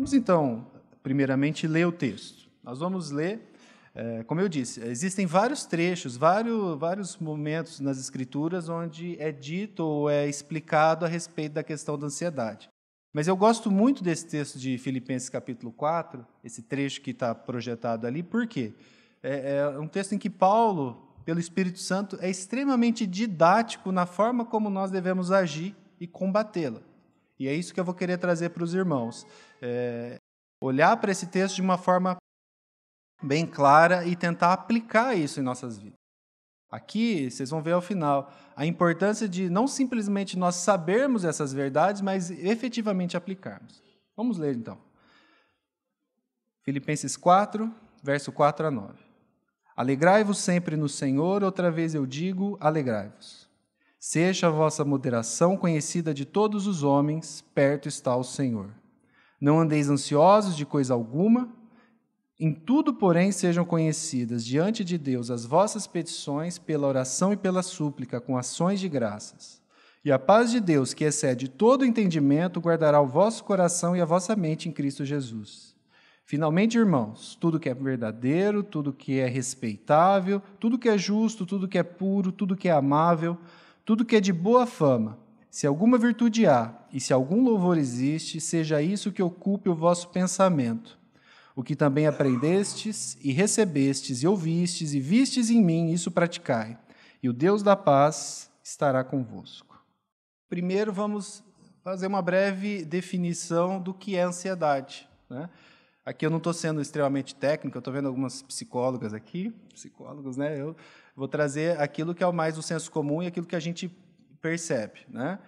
Vamos então, primeiramente, ler o texto. Nós vamos ler, como eu disse, existem vários trechos, vários momentos nas Escrituras onde é dito ou é explicado a respeito da questão da ansiedade. Mas eu gosto muito desse texto de Filipenses capítulo 4, esse trecho que está projetado ali, por quê? É um texto em que Paulo, pelo Espírito Santo, é extremamente didático na forma como nós devemos agir e combatê-la. E é isso que eu vou querer trazer para os irmãos. Olhar para esse texto de uma forma bem clara e tentar aplicar isso em nossas vidas. Aqui, vocês vão ver ao final, a importância de não simplesmente nós sabermos essas verdades, mas efetivamente aplicarmos. Vamos ler, então. Filipenses 4, verso 4 a 9. Alegrai-vos sempre no Senhor, outra vez eu digo, alegrai-vos. Seja a vossa moderação conhecida de todos os homens, perto está o Senhor. Não andeis ansiosos de coisa alguma, em tudo, porém, sejam conhecidas diante de Deus as vossas petições pela oração e pela súplica, com ações de graças. E a paz de Deus, que excede todo entendimento, guardará o vosso coração e a vossa mente em Cristo Jesus. Finalmente, irmãos, tudo que é verdadeiro, tudo que é respeitável, tudo que é justo, tudo que é puro, tudo que é amável, tudo que é de boa fama, se alguma virtude há e se algum louvor existe, seja isso que ocupe o vosso pensamento. O que também aprendestes e recebestes e ouvistes e vistes em mim, isso praticai, e o Deus da paz estará convosco. Primeiro, vamos fazer uma breve definição do que é ansiedade, né? Aqui eu não estou sendo extremamente técnico, eu estou vendo algumas psicólogas aqui, psicólogos, né? Eu vou trazer aquilo que é o mais do senso comum e aquilo que a gente percebe, né?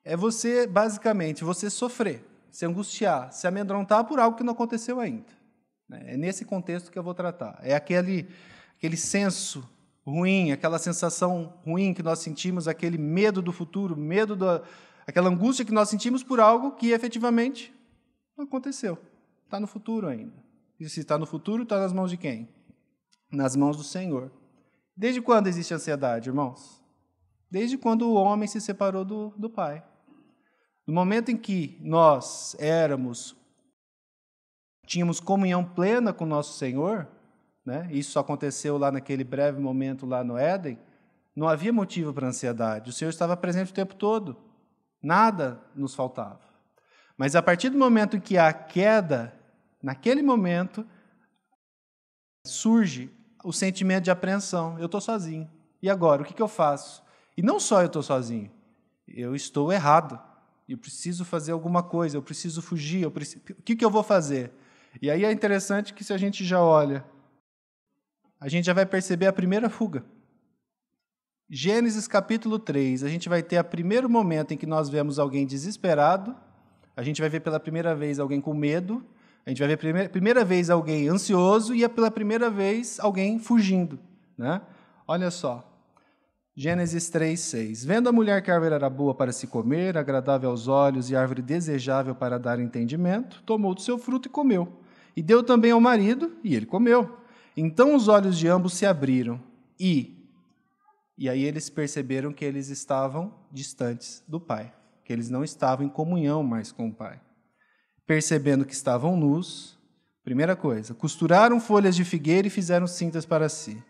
É você, basicamente, você sofrer, se angustiar, se amedrontar por algo que não aconteceu ainda. É nesse contexto que eu vou tratar. É aquele senso ruim, aquela sensação ruim que nós sentimos, aquele medo do futuro, aquela angústia que nós sentimos por algo que efetivamente não aconteceu. Está no futuro ainda. E se está no futuro, está nas mãos de quem? Nas mãos do Senhor. Desde quando existe ansiedade, irmãos? Desde quando o homem se separou do Pai. No momento em que nós tínhamos comunhão plena com o nosso Senhor, né? Isso aconteceu lá naquele breve momento lá no Éden, não havia motivo para ansiedade. O Senhor estava presente o tempo todo. Nada nos faltava. Mas a partir do momento em que há queda, naquele momento, surge o sentimento de apreensão. Eu estou sozinho. E agora? O que eu faço? E não só eu estou sozinho. Eu estou errado. Eu preciso fazer alguma coisa. Eu preciso fugir. O que eu vou fazer? E aí é interessante que se a gente já olha, a gente já vai perceber a primeira fuga. Gênesis capítulo 3, a gente vai ter o primeiro momento em que nós vemos alguém desesperado, a gente vai ver pela primeira vez alguém com medo, a gente vai ver pela primeira vez alguém ansioso e pela primeira vez alguém fugindo, né? Olha só, Gênesis 3, 6. Vendo a mulher que a árvore era boa para se comer, agradável aos olhos e árvore desejável para dar entendimento, tomou do seu fruto e comeu. E deu também ao marido, e ele comeu. Então os olhos de ambos se abriram, e aí eles perceberam que eles estavam distantes do Pai, que eles não estavam em comunhão mais com o Pai. Percebendo que estavam nus, primeira coisa, costuraram folhas de figueira e fizeram cintas para si.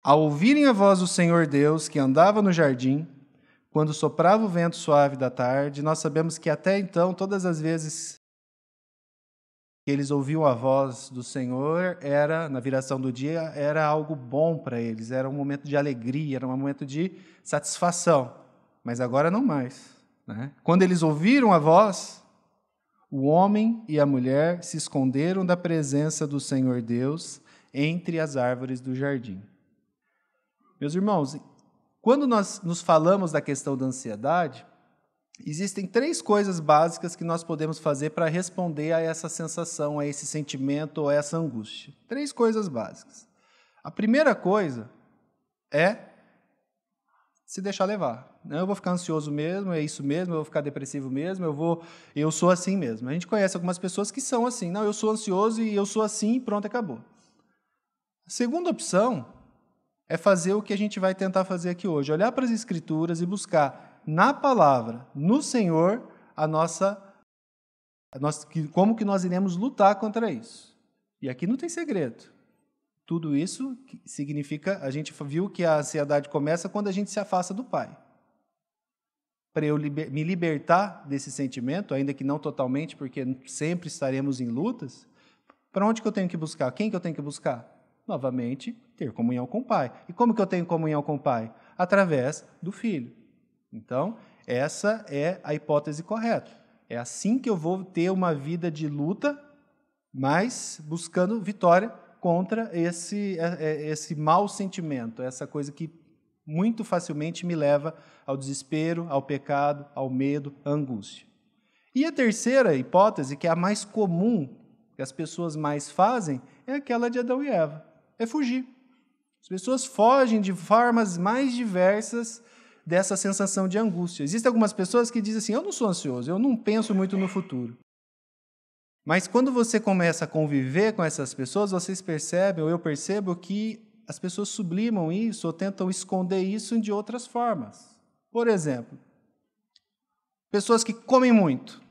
Ao ouvirem a voz do Senhor Deus, que andava no jardim, quando soprava o vento suave da tarde, nós sabemos que até então, todas as vezes que eles ouviam a voz do Senhor, na viração do dia, era algo bom para eles, era um momento de alegria, era um momento de satisfação. Mas agora não mais, né? Quando eles ouviram a voz, o homem e a mulher se esconderam da presença do Senhor Deus entre as árvores do jardim. Meus irmãos, quando nós nos falamos da questão da ansiedade, existem 3 coisas básicas que nós podemos fazer para responder a essa sensação, a esse sentimento ou a essa angústia. 3 coisas básicas. A primeira coisa é se deixar levar. Eu vou ficar ansioso mesmo, é isso mesmo, eu vou ficar depressivo mesmo, eu sou assim mesmo. A gente conhece algumas pessoas que são assim. Não, eu sou ansioso e eu sou assim e pronto, acabou. A segunda opção é fazer o que a gente vai tentar fazer aqui hoje. Olhar para as Escrituras e buscar na palavra, no Senhor, a nossa Como que nós iremos lutar contra isso? E aqui não tem segredo. Tudo isso significa, a gente viu que a ansiedade começa quando a gente se afasta do Pai. Para eu me libertar desse sentimento, ainda que não totalmente, porque sempre estaremos em lutas, para onde que eu tenho que buscar? Quem que eu tenho que buscar? Novamente, ter comunhão com o Pai. E como que eu tenho comunhão com o Pai? Através do Filho. Então, essa é a hipótese correta. É assim que eu vou ter uma vida de luta, mas buscando vitória contra esse mau sentimento, essa coisa que muito facilmente me leva ao desespero, ao pecado, ao medo, à angústia. E a terceira hipótese, que é a mais comum, que as pessoas mais fazem, é aquela de Adão e Eva, é fugir. As pessoas fogem de formas mais diversas dessa sensação de angústia. Existem algumas pessoas que dizem assim, eu não sou ansioso, eu não penso muito no futuro. Mas quando você começa a conviver com essas pessoas, vocês percebem, ou eu percebo, que as pessoas sublimam isso ou tentam esconder isso de outras formas. Por exemplo, pessoas que comem muito,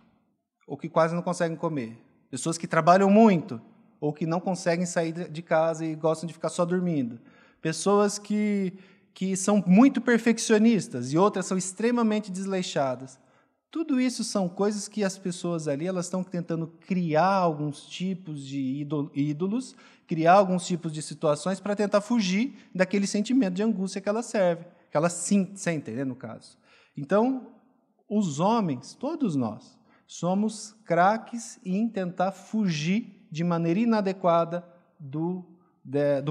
ou que quase não conseguem comer. Pessoas que trabalham muito, ou que não conseguem sair de casa e gostam de ficar só dormindo. Pessoas que são muito perfeccionistas e outras são extremamente desleixadas. Tudo isso são coisas que as pessoas ali elas estão tentando criar alguns tipos de ídolos, criar alguns tipos de situações para tentar fugir daquele sentimento de angústia que elas sentem, né, no caso. Então, os homens, todos nós, somos craques em tentar fugir de maneira inadequada do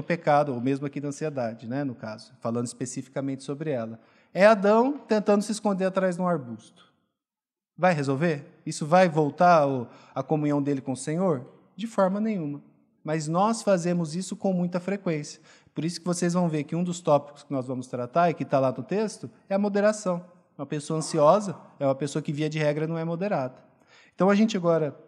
pecado, ou mesmo aqui da ansiedade, né, no caso, falando especificamente sobre ela. É Adão tentando se esconder atrás de um arbusto. Vai resolver? Isso vai voltar a comunhão dele com o Senhor? De forma nenhuma. Mas nós fazemos isso com muita frequência. Por isso que vocês vão ver que um dos tópicos que nós vamos tratar, e que está lá no texto, é a moderação. Uma pessoa ansiosa é uma pessoa que, via de regra, não é moderada. Então, a gente agora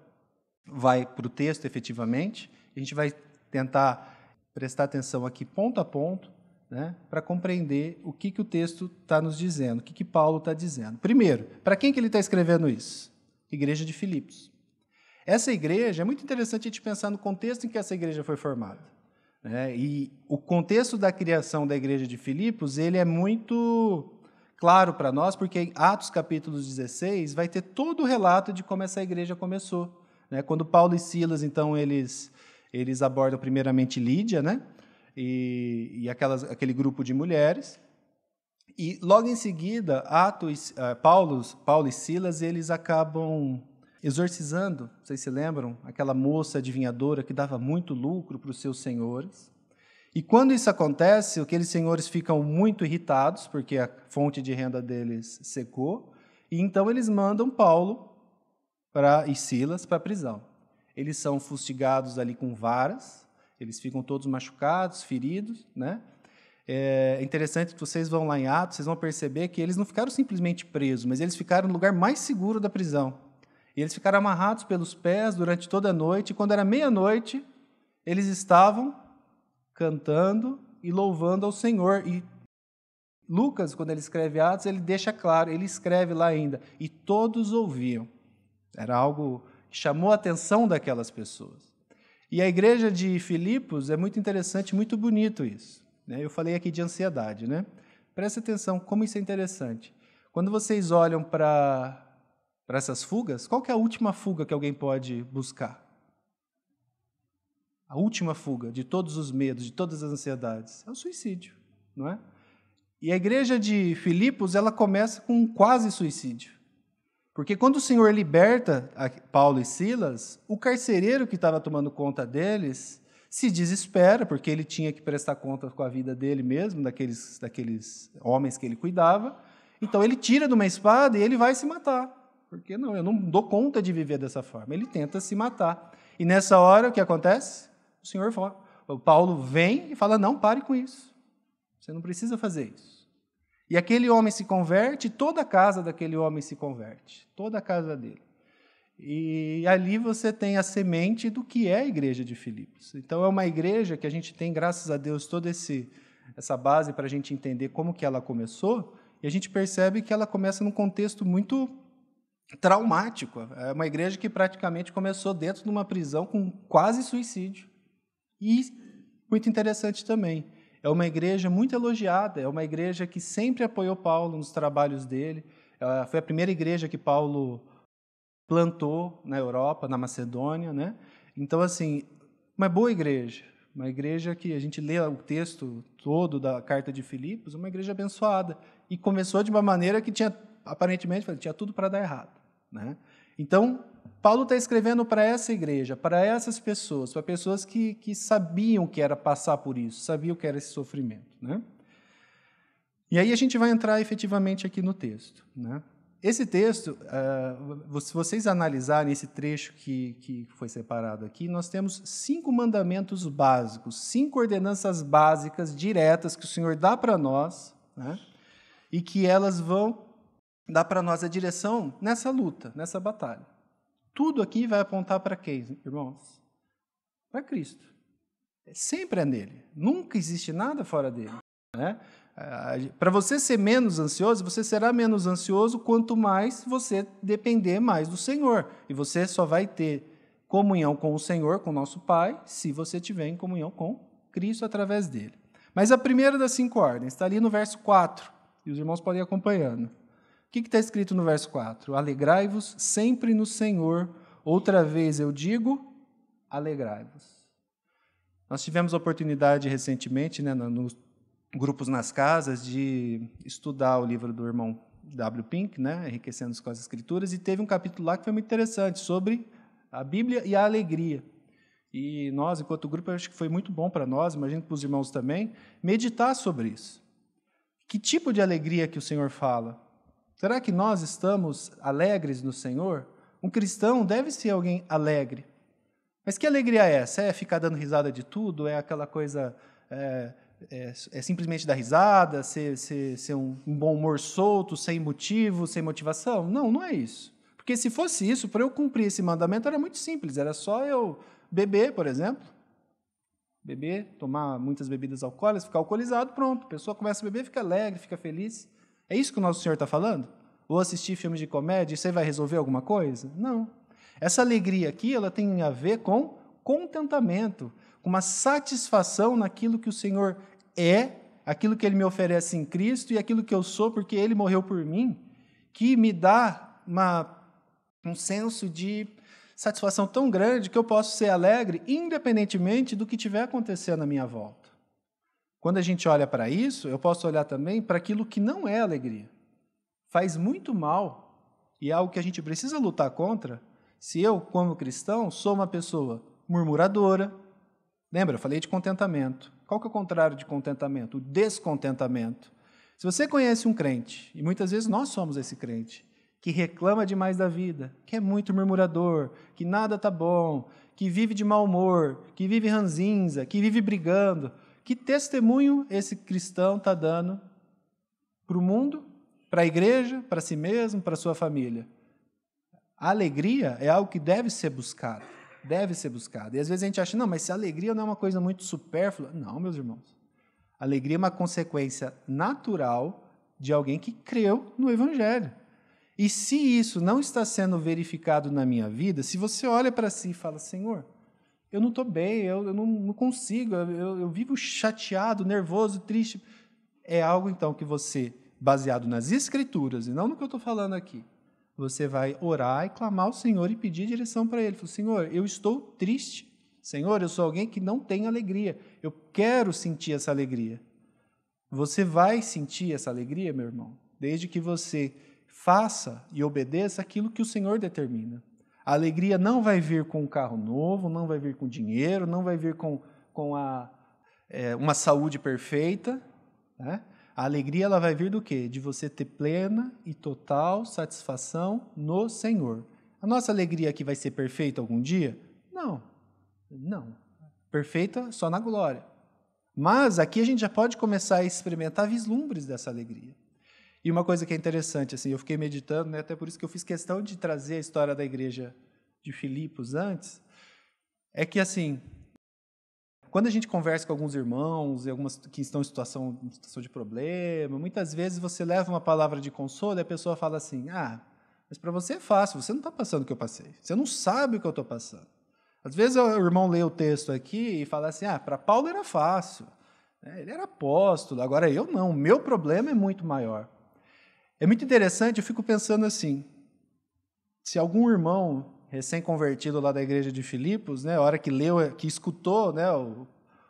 vai para o texto, efetivamente, a gente vai tentar prestar atenção aqui, ponto a ponto, né, para compreender o que o texto está nos dizendo, o que Paulo está dizendo. Primeiro, para quem que ele está escrevendo isso? Igreja de Filipos. Essa igreja, é muito interessante a gente pensar no contexto em que essa igreja foi formada. Né? E o contexto da criação da igreja de Filipos, ele é muito claro para nós, porque em Atos capítulo 16 vai ter todo o relato de como essa igreja começou. Né? Quando Paulo e Silas, então, eles abordam primeiramente Lídia, né? E aquele grupo de mulheres. E logo em seguida, Paulo e Silas, eles acabam exorcizando, vocês se lembram, aquela moça adivinhadora que dava muito lucro para os seus senhores. E quando isso acontece, aqueles senhores ficam muito irritados, porque a fonte de renda deles secou, e então eles mandam Paulo e Silas para a prisão. Eles são fustigados ali com varas, eles ficam todos machucados, feridos, né? É interessante que vocês vão lá em Atos, vocês vão perceber que eles não ficaram simplesmente presos, mas eles ficaram no lugar mais seguro da prisão. E eles ficaram amarrados pelos pés durante toda a noite, e quando era meia-noite, eles estavam cantando e louvando ao Senhor. E Lucas, quando ele escreve Atos, ele deixa claro, ele escreve lá ainda, e todos ouviam. Era algo que chamou a atenção daquelas pessoas. E a igreja de Filipos é muito interessante, muito bonito isso. Né? Eu falei aqui de ansiedade, né? Presta atenção como isso é interessante. Quando vocês olham para essas fugas, qual que é a última fuga que alguém pode buscar? A última fuga de todos os medos, de todas as ansiedades, é o suicídio, não é? E a igreja de Filipos, ela começa com um quase suicídio. Porque quando o Senhor liberta Paulo e Silas, o carcereiro que estava tomando conta deles se desespera, porque ele tinha que prestar conta com a vida dele mesmo, daqueles homens que ele cuidava. Então ele tira de uma espada e ele vai se matar. Porque não, eu não dou conta de viver dessa forma. Ele tenta se matar. E nessa hora, o que acontece? O Paulo vem e fala, não, pare com isso. Você não precisa fazer isso. E aquele homem se converte, toda a casa daquele homem se converte, toda a casa dele. E ali você tem a semente do que é a igreja de Filipos. Então, é uma igreja que a gente tem, graças a Deus, toda essa base para a gente entender como que ela começou, e a gente percebe que ela começa num contexto muito traumático. É uma igreja que praticamente começou dentro de uma prisão com quase suicídio. E, muito interessante também, é uma igreja muito elogiada, é uma igreja que sempre apoiou Paulo nos trabalhos dele. Foi a primeira igreja que Paulo plantou na Europa, na Macedônia, né? Então, assim, uma boa igreja, uma igreja que a gente lê o texto todo da carta de Filipos, uma igreja abençoada. E começou de uma maneira que tinha, aparentemente, tinha tudo para dar errado, né? Então, Paulo está escrevendo para essa igreja, para essas pessoas, para pessoas que sabiam que era passar por isso, sabiam que era esse sofrimento, né? E aí a gente vai entrar efetivamente aqui no texto, né? Esse texto, se vocês analisarem esse trecho que foi separado aqui, nós temos 5 mandamentos básicos, 5 ordenanças básicas, diretas, que o Senhor dá para nós, né? E que elas vão dar para nós a direção nessa luta, nessa batalha. Tudo aqui vai apontar para quem, irmãos? Para Cristo. Sempre é nele. Nunca existe nada fora dele, né? Para você ser menos ansioso, você será menos ansioso quanto mais você depender mais do Senhor. E você só vai ter comunhão com o Senhor, com o nosso Pai, se você tiver em comunhão com Cristo através dele. Mas a primeira das 5 ordens está ali no verso 4, e os irmãos podem ir acompanhando. O que está escrito no verso 4? Alegrai-vos sempre no Senhor. Outra vez eu digo, alegrai-vos. Nós tivemos a oportunidade recentemente, né, nos grupos nas casas, de estudar o livro do irmão W. Pink, né, Enriquecendo com as Escrituras, e teve um capítulo lá que foi muito interessante, sobre a Bíblia e a alegria. E nós, enquanto grupo, acho que foi muito bom para nós, imagino que para os irmãos também, meditar sobre isso. Que tipo de alegria que o Senhor fala? Será que nós estamos alegres no Senhor? Um cristão deve ser alguém alegre. Mas que alegria é essa? É ficar dando risada de tudo? É aquela coisa... É simplesmente dar risada, ser um bom humor solto, sem motivo, sem motivação? Não, não é isso. Porque se fosse isso, para eu cumprir esse mandamento era muito simples, era só eu beber, por exemplo, tomar muitas bebidas alcoólicas, ficar alcoolizado, pronto, a pessoa começa a beber, fica alegre, fica feliz. É isso que o nosso Senhor está falando? Ou assistir filmes de comédia, você vai resolver alguma coisa? Não. Essa alegria aqui, ela tem a ver com contentamento, com uma satisfação naquilo que o Senhor é, aquilo que Ele me oferece em Cristo e aquilo que eu sou porque Ele morreu por mim, que me dá um senso de satisfação tão grande que eu posso ser alegre independentemente do que estiver acontecendo à minha volta. Quando a gente olha para isso, eu posso olhar também para aquilo que não é alegria. Faz muito mal e é algo que a gente precisa lutar contra se eu, como cristão, sou uma pessoa murmuradora. Lembra, eu falei de contentamento. Qual que é o contrário de contentamento? O descontentamento. Se você conhece um crente, e muitas vezes nós somos esse crente, que reclama demais da vida, que é muito murmurador, que nada está bom, que vive de mau humor, que vive ranzinza, que vive brigando, que testemunho esse cristão está dando para o mundo, para a igreja, para si mesmo, para a sua família? A alegria é algo que deve ser buscado. Deve ser buscado. E às vezes a gente acha, não, mas se a alegria não é uma coisa muito supérflua. Não, meus irmãos. A alegria é uma consequência natural de alguém que creu no Evangelho. E se isso não está sendo verificado na minha vida, se você olha para si e fala, Senhor, eu não estou bem, eu não consigo, eu vivo chateado, nervoso, triste, é algo então que você, baseado nas Escrituras, e não no que eu estou falando aqui, você vai orar e clamar ao Senhor e pedir direção para Ele. Fala, Senhor, eu estou triste. Senhor, eu sou alguém que não tem alegria. Eu quero sentir essa alegria. Você vai sentir essa alegria, meu irmão, desde que você faça e obedeça aquilo que o Senhor determina. A alegria não vai vir com um carro novo, não vai vir com dinheiro, não vai vir com uma saúde perfeita, né? A alegria ela vai vir do quê? De você ter plena e total satisfação no Senhor. A nossa alegria aqui vai ser perfeita algum dia? Não. Não. Perfeita só na glória. Mas aqui a gente já pode começar a experimentar vislumbres dessa alegria. E uma coisa que é interessante, assim, eu fiquei meditando, né, até por isso que eu fiz questão de trazer a história da igreja de Filipos antes, é que, assim, quando a gente conversa com alguns irmãos, algumas que estão em situação de problema, muitas vezes você leva uma palavra de consolo e a pessoa fala assim, Mas para você é fácil, você não está passando o que eu passei. Você não sabe o que eu estou passando. Às vezes o irmão lê o texto aqui e fala assim, para Paulo era fácil, né? Ele era apóstolo, agora eu não, o meu problema é muito maior. É muito interessante, eu fico pensando assim, se algum irmão recém-convertido lá da igreja de Filipos, né, a hora que leu, que escutou, né,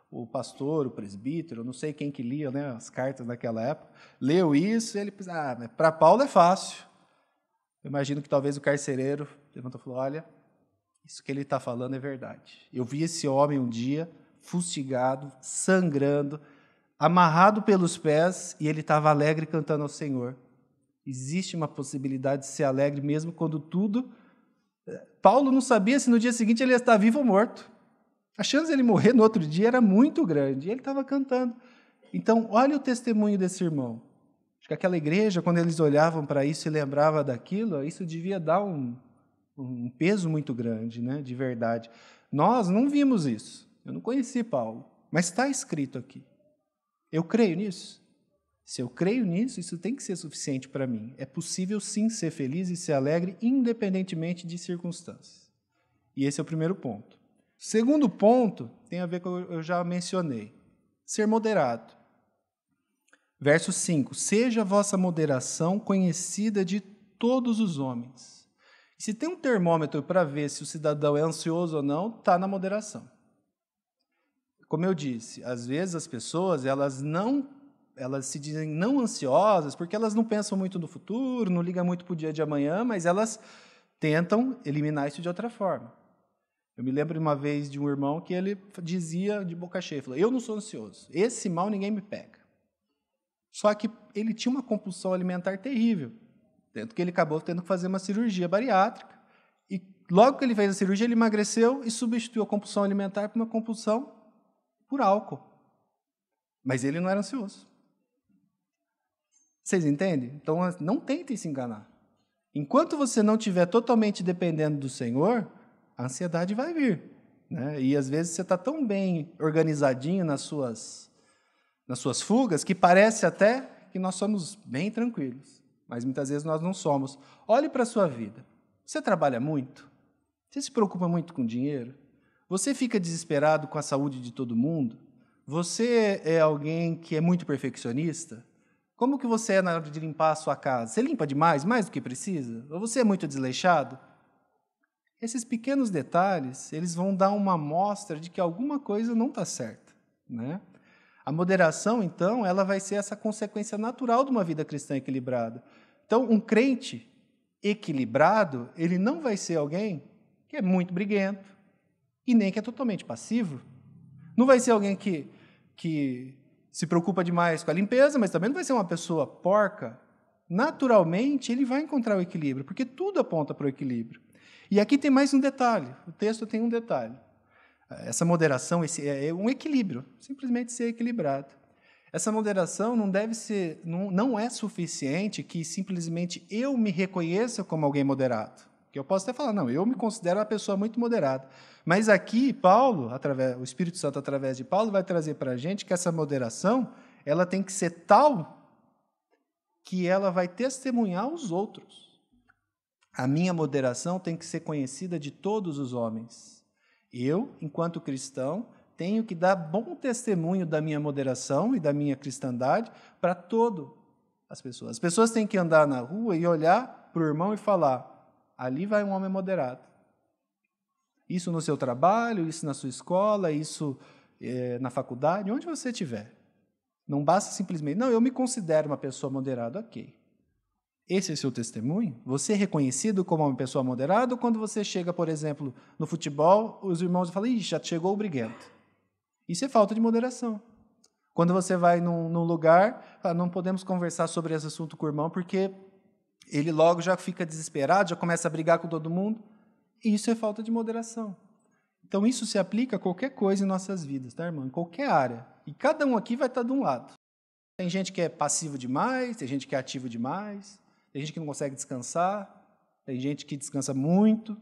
o pastor, o presbítero, não sei quem que lia, né, as cartas naquela época, leu isso, ele pensa, mas para Paulo é fácil. Eu imagino que talvez o carcereiro levantou e falou, olha, isso que ele está falando é verdade. Eu vi esse homem um dia, fustigado, sangrando, amarrado pelos pés, e ele estava alegre cantando ao Senhor. Existe uma possibilidade de ser alegre mesmo quando tudo... Paulo não sabia se no dia seguinte ele ia estar vivo ou morto. A chance de ele morrer no outro dia era muito grande, e ele estava cantando. Então, olha o testemunho desse irmão. Acho que aquela igreja, quando eles olhavam para isso e lembravam daquilo, isso devia dar um peso muito grande, né, de verdade. Nós não vimos isso. Eu não conheci Paulo, mas está escrito aqui. Eu creio nisso. Se eu creio nisso, isso tem que ser suficiente para mim. É possível, sim, ser feliz e ser alegre, independentemente de circunstâncias. E esse é o primeiro ponto. O segundo ponto tem a ver com o que eu já mencionei. Ser moderado. Verso 5. Seja a vossa moderação conhecida de todos os homens. E se tem um termômetro para ver se o cidadão é ansioso ou não, está na moderação. Como eu disse, às vezes as pessoas elas se dizem não ansiosas porque elas não pensam muito no futuro, não ligam muito para o dia de amanhã, mas elas tentam eliminar isso de outra forma. Eu me lembro de uma vez de um irmão que ele dizia de boca cheia, falou, eu não sou ansioso, esse mal ninguém me pega. Só que ele tinha uma compulsão alimentar terrível, tanto que ele acabou tendo que fazer uma cirurgia bariátrica, e logo que ele fez a cirurgia, ele emagreceu e substituiu a compulsão alimentar por uma compulsão por álcool. Mas ele não era ansioso. Vocês entendem? Então, não tentem se enganar. Enquanto você não estiver totalmente dependendo do Senhor, a ansiedade vai vir, né? E, às vezes, você está tão bem organizadinho nas suas fugas que parece até que nós somos bem tranquilos. Mas, muitas vezes, nós não somos. Olhe para a sua vida. Você trabalha muito? Você se preocupa muito com dinheiro? Você fica desesperado com a saúde de todo mundo? Você é alguém que é muito perfeccionista? Como que você é na hora de limpar a sua casa? Você limpa demais, mais do que precisa? Ou você é muito desleixado? Esses pequenos detalhes, eles vão dar uma amostra de que alguma coisa não está certa, né? A moderação, então, ela vai ser essa consequência natural de uma vida cristã equilibrada. Então, um crente equilibrado, ele não vai ser alguém que é muito briguento e nem que é totalmente passivo. Não vai ser alguém que se preocupa demais com a limpeza, mas também não vai ser uma pessoa porca. Naturalmente, ele vai encontrar o equilíbrio, porque tudo aponta para o equilíbrio. E aqui tem mais um detalhe, o texto tem um detalhe. Essa moderação é um equilíbrio, simplesmente ser equilibrado. Essa moderação não é suficiente que simplesmente eu me reconheça como alguém moderado. Que eu posso até falar, não, eu me considero uma pessoa muito moderada. Mas aqui, o Espírito Santo, através de Paulo, vai trazer para a gente que essa moderação ela tem que ser tal que ela vai testemunhar os outros. A minha moderação tem que ser conhecida de todos os homens. Eu, enquanto cristão, tenho que dar bom testemunho da minha moderação e da minha cristandade para todas as pessoas. As pessoas têm que andar na rua e olhar para o irmão e falar, ali vai um homem moderado. Isso no seu trabalho, isso na sua escola, isso na faculdade, onde você estiver. Não basta simplesmente, não, eu me considero uma pessoa moderada, ok. Esse é o seu testemunho? Você é reconhecido como uma pessoa moderada ou quando você chega, por exemplo, no futebol, os irmãos falam, ih, já chegou o briguento. Isso é falta de moderação. Quando você vai num lugar, não podemos conversar sobre esse assunto com o irmão porque ele logo já fica desesperado, já começa a brigar com todo mundo. E isso é falta de moderação. Então, isso se aplica a qualquer coisa em nossas vidas, tá, irmão? Em qualquer área. E cada um aqui vai estar de um lado. Tem gente que é passivo demais, tem gente que é ativo demais, tem gente que não consegue descansar, tem gente que descansa muito.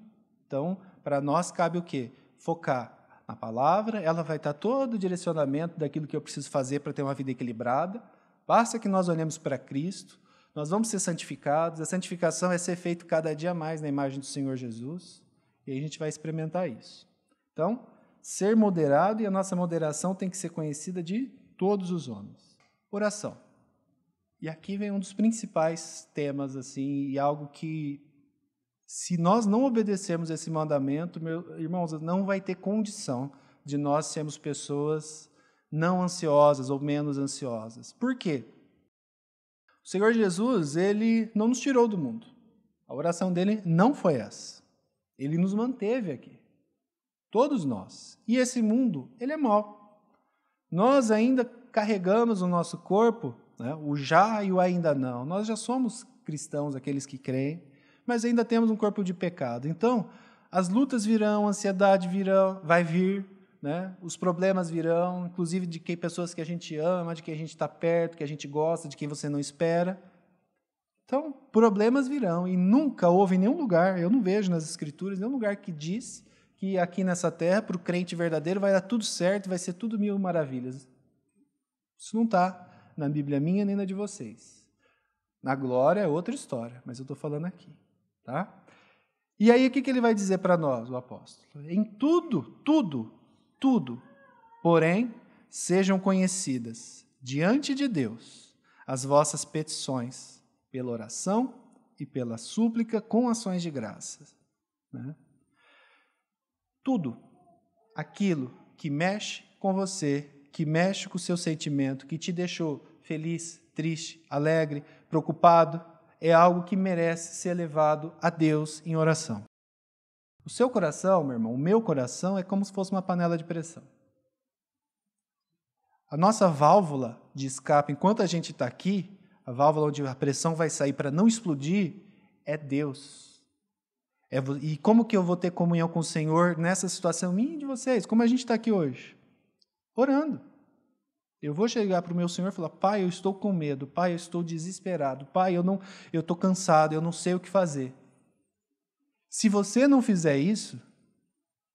Então, para nós cabe o quê? Focar na palavra, ela vai estar todo o direcionamento daquilo que eu preciso fazer para ter uma vida equilibrada. Basta que nós olhemos para Cristo, nós vamos ser santificados, a santificação é ser feito cada dia mais na imagem do Senhor Jesus, e aí a gente vai experimentar isso. Então, ser moderado, e a nossa moderação tem que ser conhecida de todos os homens. Oração. E aqui vem um dos principais temas, assim, e algo que, se nós não obedecermos esse mandamento, meus irmãos, não vai ter condição de nós sermos pessoas não ansiosas ou menos ansiosas. Por quê? O Senhor Jesus, Ele não nos tirou do mundo. A oração dele não foi essa. Ele nos manteve aqui. Todos nós. E esse mundo, ele é mau. Nós ainda carregamos no nosso corpo, né, o já e o ainda não. Nós já somos cristãos, aqueles que creem, mas ainda temos um corpo de pecado. Então, as lutas virão, a ansiedade virão, vai vir, né, os problemas virão, inclusive de pessoas que a gente ama, de quem a gente está perto, que a gente gosta, de quem você não espera. Então, problemas virão, e nunca houve nenhum lugar, eu não vejo nas Escrituras, nenhum lugar que diz que aqui nessa terra, para o crente verdadeiro, vai dar tudo certo, vai ser tudo mil maravilhas. Isso não está na Bíblia minha nem na de vocês. Na glória é outra história, mas eu estou falando aqui. Tá? E aí o que ele vai dizer para nós, o apóstolo? Em tudo, porém, sejam conhecidas diante de Deus as vossas petições, pela oração e pela súplica com ações de graças. Né? Tudo aquilo que mexe com você, que mexe com o seu sentimento, que te deixou feliz, triste, alegre, preocupado, é algo que merece ser levado a Deus em oração. O seu coração, meu irmão, o meu coração é como se fosse uma panela de pressão. A nossa válvula de escape, enquanto a gente está aqui, a válvula onde a pressão vai sair para não explodir, é Deus. E como que eu vou ter comunhão com o Senhor nessa situação minha e de vocês? Como a gente está aqui hoje? Orando. Eu vou chegar para o meu Senhor e falar, Pai, eu estou com medo, Pai, eu estou desesperado, Pai, eu estou cansado, eu não sei o que fazer. Se você não fizer isso,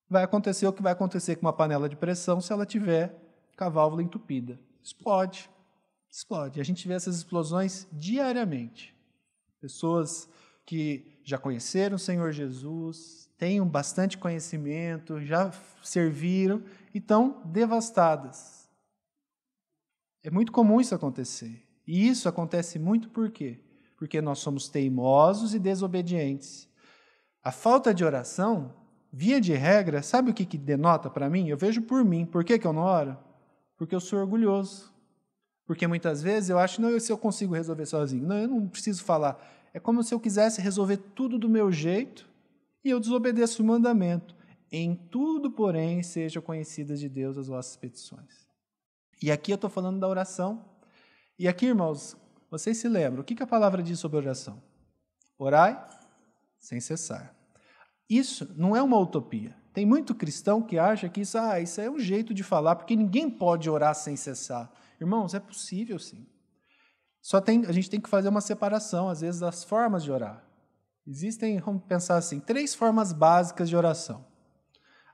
vai acontecer o que vai acontecer com uma panela de pressão se ela tiver com a válvula entupida. Explode. Explode. A gente vê essas explosões diariamente. Pessoas que já conheceram o Senhor Jesus, têm bastante conhecimento, já serviram e estão devastadas. É muito comum isso acontecer. E isso acontece muito por quê? Porque nós somos teimosos e desobedientes. A falta de oração, via de regra, sabe o que denota para mim? Eu vejo por mim. Por que eu não oro? Porque eu sou orgulhoso. Porque muitas vezes eu acho, não, se eu consigo resolver sozinho. Não, eu não preciso falar. É como se eu quisesse resolver tudo do meu jeito e eu desobedeço o mandamento. Em tudo, porém, sejam conhecidas de Deus as vossas petições. E aqui eu estou falando da oração. E aqui, irmãos, vocês se lembram, o que a palavra diz sobre oração? Orai sem cessar. Isso não é uma utopia. Tem muito cristão que acha que isso é um jeito de falar, porque ninguém pode orar sem cessar. Irmãos, é possível sim. A gente tem que fazer uma separação, às vezes, das formas de orar. Existem, vamos pensar assim, 3 formas básicas de oração.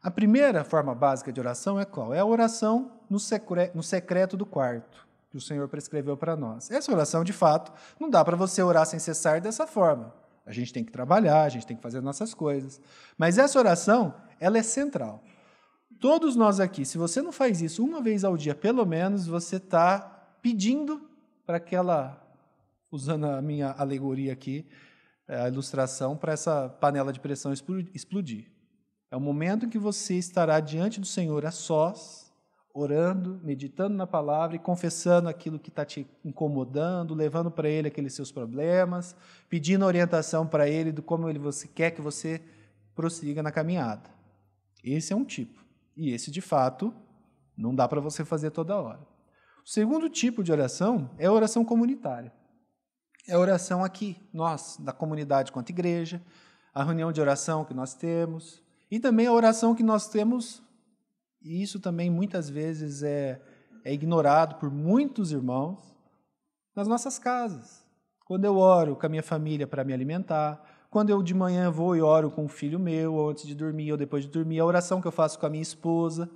A primeira forma básica de oração é qual? É a oração no secreto do quarto, que o Senhor prescreveu para nós. Essa oração, de fato, não dá para você orar sem cessar dessa forma. A gente tem que trabalhar, a gente tem que fazer nossas coisas. Mas essa oração, ela é central. Todos nós aqui, se você não faz isso uma vez ao dia, pelo menos, você está pedindo para aquela, usando a minha alegoria aqui, a ilustração, para essa panela de pressão explodir. É o momento em que você estará diante do Senhor a sós, orando, meditando na palavra e confessando aquilo que está te incomodando, levando para Ele aqueles seus problemas, pedindo orientação para Ele do como você quer que você prossiga na caminhada. Esse é um tipo. E esse, de fato, não dá para você fazer toda hora. O segundo tipo de oração é a oração comunitária. É a oração aqui, nós, da comunidade quanto igreja, a reunião de oração que nós temos, e também a oração que nós temos, e isso também muitas vezes é ignorado por muitos irmãos, nas nossas casas. Quando eu oro com a minha família para me alimentar, quando eu de manhã vou e oro com um filho meu, ou antes de dormir, ou depois de dormir, a oração que eu faço com a minha esposa.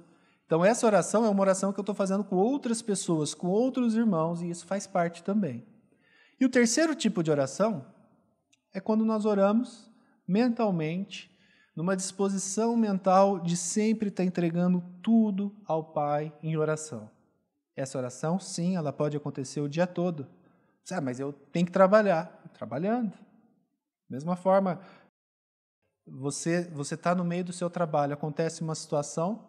Então, essa oração é uma oração que eu estou fazendo com outras pessoas, com outros irmãos, e isso faz parte também. E o terceiro tipo de oração é quando nós oramos mentalmente, numa disposição mental de sempre estar entregando tudo ao Pai em oração. Essa oração, sim, ela pode acontecer o dia todo. Mas eu tenho que trabalhar. Trabalhando. Mesma forma, você está no meio do seu trabalho, acontece uma situação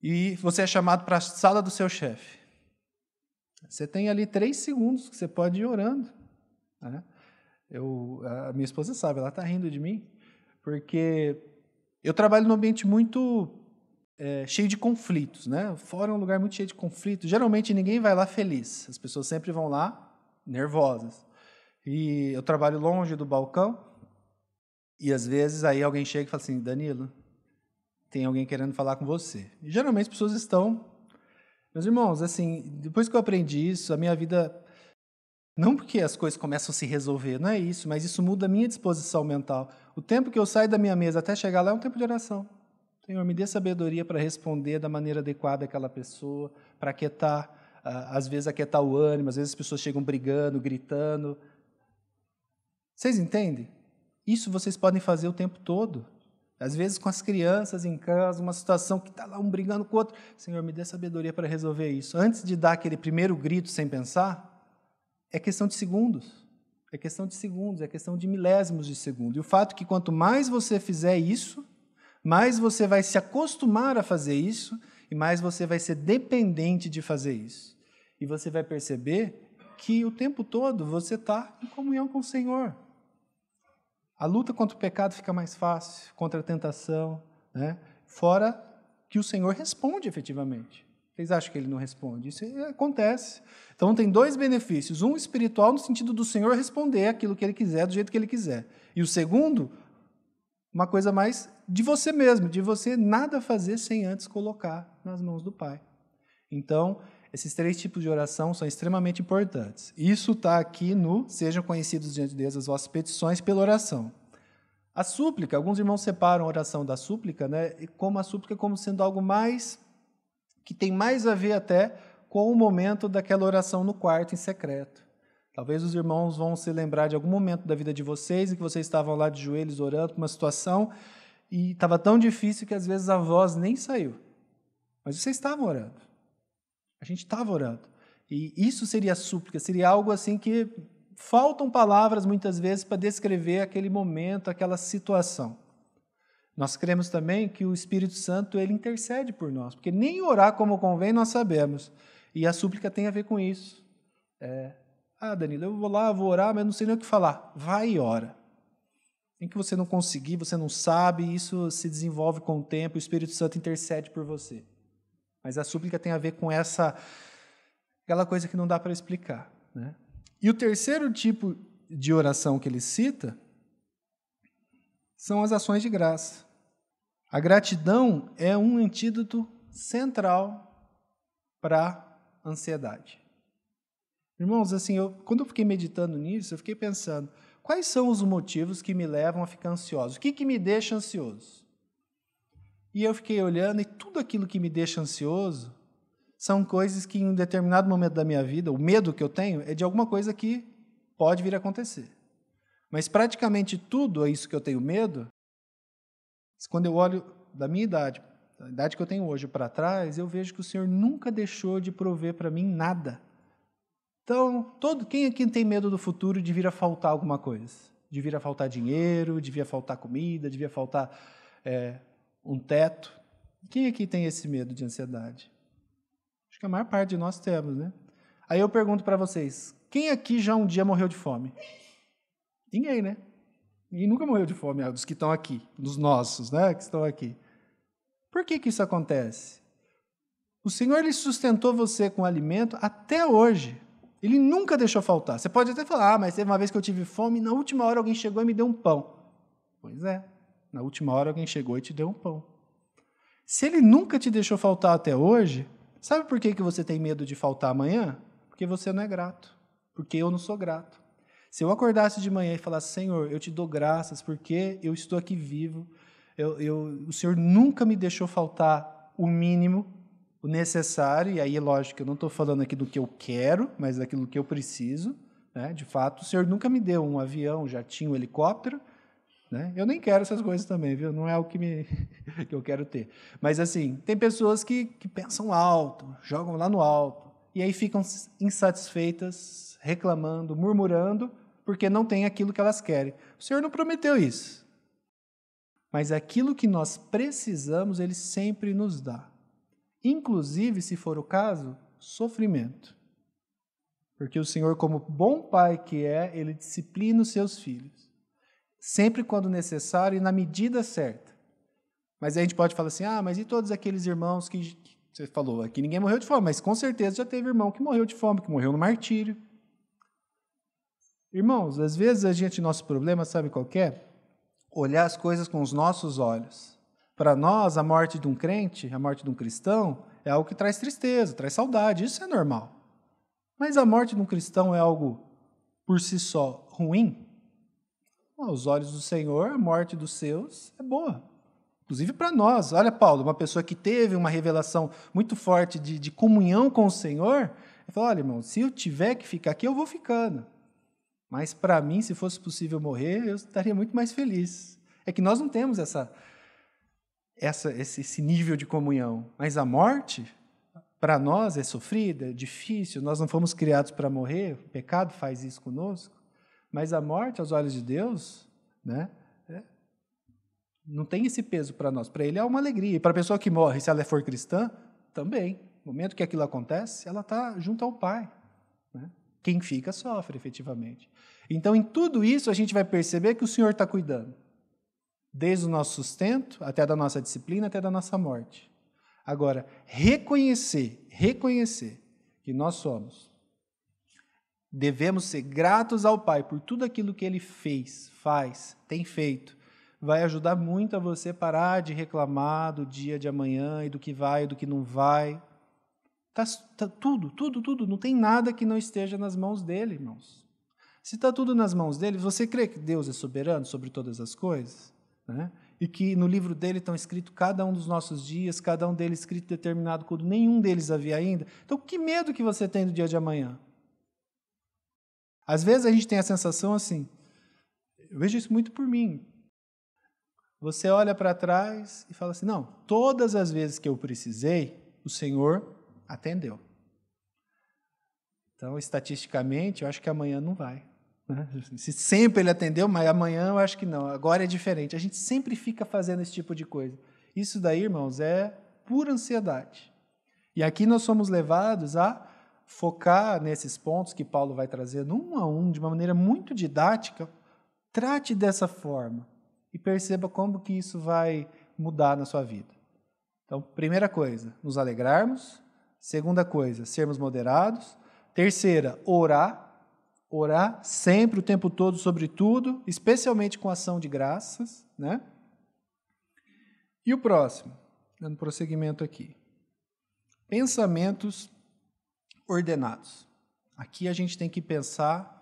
e você é chamado para a sala do seu chefe. Você tem ali 3 segundos que você pode ir orando. Né? A minha esposa sabe, ela está rindo de mim, porque eu trabalho num ambiente muito cheio de conflitos. Né? O fórum é um lugar muito cheio de conflitos. Geralmente ninguém vai lá feliz, as pessoas sempre vão lá nervosas. E eu trabalho longe do balcão, e às vezes aí alguém chega e fala assim, Danilo, tem alguém querendo falar com você. E geralmente as pessoas estão... Meus irmãos, assim, depois que eu aprendi isso, a minha vida... Não porque as coisas começam a se resolver, não é isso, mas isso muda a minha disposição mental. O tempo que eu saio da minha mesa até chegar lá é um tempo de oração. Senhor, me dê sabedoria para responder da maneira adequada àquela pessoa, para aquietar, às vezes aquietar o ânimo, às vezes as pessoas chegam brigando, gritando. Vocês entendem? Isso vocês podem fazer o tempo todo. Às vezes com as crianças em casa, uma situação que está lá um brigando com o outro. Senhor, me dê sabedoria para resolver isso. Antes de dar aquele primeiro grito sem pensar, é questão de segundos. É questão de segundos, é questão de milésimos de segundo. E o fato é que quanto mais você fizer isso, mais você vai se acostumar a fazer isso e mais você vai ser dependente de fazer isso. E você vai perceber que o tempo todo você está em comunhão com o Senhor. A luta contra o pecado fica mais fácil, contra a tentação, né? Fora que o Senhor responde efetivamente. Vocês acham que Ele não responde? Isso acontece. Então tem 2 benefícios. Um espiritual no sentido do Senhor responder aquilo que Ele quiser, do jeito que Ele quiser. E o segundo, uma coisa mais de você mesmo, de você nada fazer sem antes colocar nas mãos do Pai. Então, esses 3 tipos de oração são extremamente importantes. Isso está aqui no Sejam conhecidos diante de Deus as vossas petições pela oração. A súplica, alguns irmãos separam a oração da súplica, né, como a súplica como sendo algo mais, que tem mais a ver até com o momento daquela oração no quarto em secreto. Talvez os irmãos vão se lembrar de algum momento da vida de vocês em que vocês estavam lá de joelhos orando com uma situação e estava tão difícil que às vezes a voz nem saiu. Mas vocês estavam orando. A gente estava orando. E isso seria súplica, seria algo assim que faltam palavras muitas vezes para descrever aquele momento, aquela situação. Nós cremos também que o Espírito Santo ele intercede por nós, porque nem orar como convém nós sabemos. E a súplica tem a ver com isso. Danilo, eu vou lá, vou orar, mas não sei nem o que falar. Vai e ora. Em que você não conseguir, você não sabe, isso se desenvolve com o tempo, o Espírito Santo intercede por você. Mas a súplica tem a ver com aquela coisa que não dá para explicar. Né? E o terceiro tipo de oração que ele cita são as ações de graça. A gratidão é um antídoto central para a ansiedade. Irmãos, assim, quando eu fiquei meditando nisso, eu fiquei pensando, quais são os motivos que me levam a ficar ansioso? O que me deixa ansioso? E eu fiquei olhando e tudo aquilo que me deixa ansioso são coisas que em um determinado momento da minha vida, o medo que eu tenho é de alguma coisa que pode vir a acontecer. Mas praticamente tudo isso que eu tenho medo, quando eu olho da minha idade, da idade que eu tenho hoje para trás, eu vejo que o Senhor nunca deixou de prover para mim nada. Então, quem aqui tem medo do futuro de vir a faltar alguma coisa? De vir a faltar dinheiro, de vir a faltar comida, de vir a faltar um teto? Quem aqui tem esse medo de ansiedade? Acho que a maior parte de nós temos, né? Aí eu pergunto para vocês, quem aqui já um dia morreu de fome? Ninguém, né? Ninguém nunca morreu de fome, dos que estão aqui, dos nossos, né, que estão aqui. Por que isso acontece? O Senhor ele sustentou você com alimento até hoje. Ele nunca deixou faltar. Você pode até falar, mas teve uma vez que eu tive fome e na última hora alguém chegou e me deu um pão. Pois é, na última hora alguém chegou e te deu um pão. Se ele nunca te deixou faltar até hoje, sabe por que você tem medo de faltar amanhã? Porque você não é grato. Porque eu não sou grato. Se eu acordasse de manhã e falasse, Senhor, eu te dou graças porque eu estou aqui vivo, o Senhor nunca me deixou faltar o mínimo, o necessário, e aí, lógico, eu não estou falando aqui do que eu quero, mas daquilo que eu preciso, né? De fato, o Senhor nunca me deu um avião, um jatinho, um helicóptero, né? Eu nem quero essas coisas também, viu? Não é o que que eu quero ter. Mas, assim, tem pessoas que pensam alto, jogam lá no alto, e aí ficam insatisfeitas, reclamando, murmurando, porque não tem aquilo que elas querem. O Senhor não prometeu isso. Mas aquilo que nós precisamos, Ele sempre nos dá. Inclusive, se for o caso, sofrimento. Porque o Senhor, como bom pai que é, Ele disciplina os seus filhos. Sempre quando necessário e na medida certa. Mas aí a gente pode falar assim, mas e todos aqueles irmãos que você falou, aqui ninguém morreu de fome, mas com certeza já teve irmão que morreu de fome, que morreu no martírio. Irmãos, às vezes nosso problema, sabe qual que é? Olhar as coisas com os nossos olhos. Para nós, a morte de um crente, a morte de um cristão, é algo que traz tristeza, traz saudade, isso é normal. Mas a morte de um cristão é algo, por si só, ruim? Aos olhos do Senhor, a morte dos seus é boa. Inclusive para nós. Olha, Paulo, uma pessoa que teve uma revelação muito forte de comunhão com o Senhor, ele falou, olha, irmão, se eu tiver que ficar aqui, eu vou ficando. Mas para mim, se fosse possível morrer, eu estaria muito mais feliz. É que nós não temos esse nível de comunhão. Mas a morte, para nós, é sofrida, é difícil, nós não fomos criados para morrer, o pecado faz isso conosco. Mas a morte, aos olhos de Deus, né, não tem esse peso para nós. Para Ele é uma alegria. E para a pessoa que morre, se ela for cristã, também. No momento que aquilo acontece, ela está junto ao Pai. Né? Quem fica, sofre, efetivamente. Então, em tudo isso, a gente vai perceber que o Senhor está cuidando. Desde o nosso sustento, até da nossa disciplina, até da nossa morte. Agora, reconhecer que nós devemos ser gratos ao Pai por tudo aquilo que Ele fez, faz, tem feito, vai ajudar muito a você parar de reclamar do dia de amanhã e do que vai e do que não vai. Tá tudo, não tem nada que não esteja nas mãos dele, irmãos. Se está tudo nas mãos dele, você crê que Deus é soberano sobre todas as coisas? Né? E que no livro dele estão escritos cada um dos nossos dias, cada um deles escrito determinado quando nenhum deles havia ainda. Então, que medo que você tem do dia de amanhã? Às vezes a gente tem a sensação assim, eu vejo isso muito por mim. Você olha para trás e fala assim, não, todas as vezes que eu precisei, o Senhor atendeu. Então, estatisticamente, eu acho que amanhã não vai. Né? Se sempre Ele atendeu, mas amanhã eu acho que não. Agora é diferente. A gente sempre fica fazendo esse tipo de coisa. Isso daí, irmãos, é pura ansiedade. E aqui nós somos levados a focar nesses pontos que Paulo vai trazer um a um, de uma maneira muito didática. Trate dessa forma e perceba como que isso vai mudar na sua vida. Então, primeira coisa, nos alegrarmos. Segunda coisa, sermos moderados. Terceira, orar. Orar sempre, o tempo todo, sobre tudo, especialmente com ação de graças. Né? E o próximo, dando prosseguimento aqui. Pensamentos ordenados. Aqui a gente tem que pensar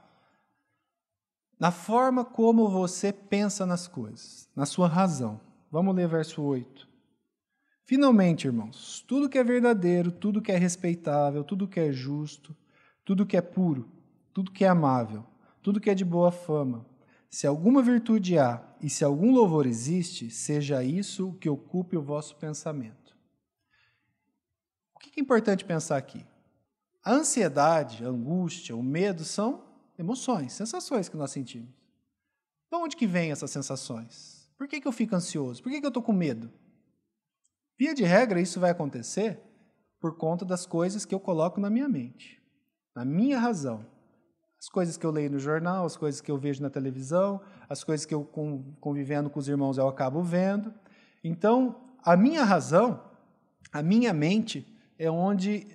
na forma como você pensa nas coisas, na sua razão. Vamos ler verso 8. Finalmente, irmãos, tudo que é verdadeiro, tudo que é respeitável, tudo que é justo, tudo que é puro, tudo que é amável, tudo que é de boa fama, se alguma virtude há e se algum louvor existe, seja isso o que ocupe o vosso pensamento. O que é importante pensar aqui? A ansiedade, a angústia, o medo são emoções, sensações que nós sentimos. De onde que vêm essas sensações? Por que eu fico ansioso? Por que eu estou com medo? Via de regra, isso vai acontecer por conta das coisas que eu coloco na minha mente, na minha razão. As coisas que eu leio no jornal, as coisas que eu vejo na televisão, as coisas que eu, convivendo com os irmãos, eu acabo vendo. Então, a minha razão, a minha mente, é onde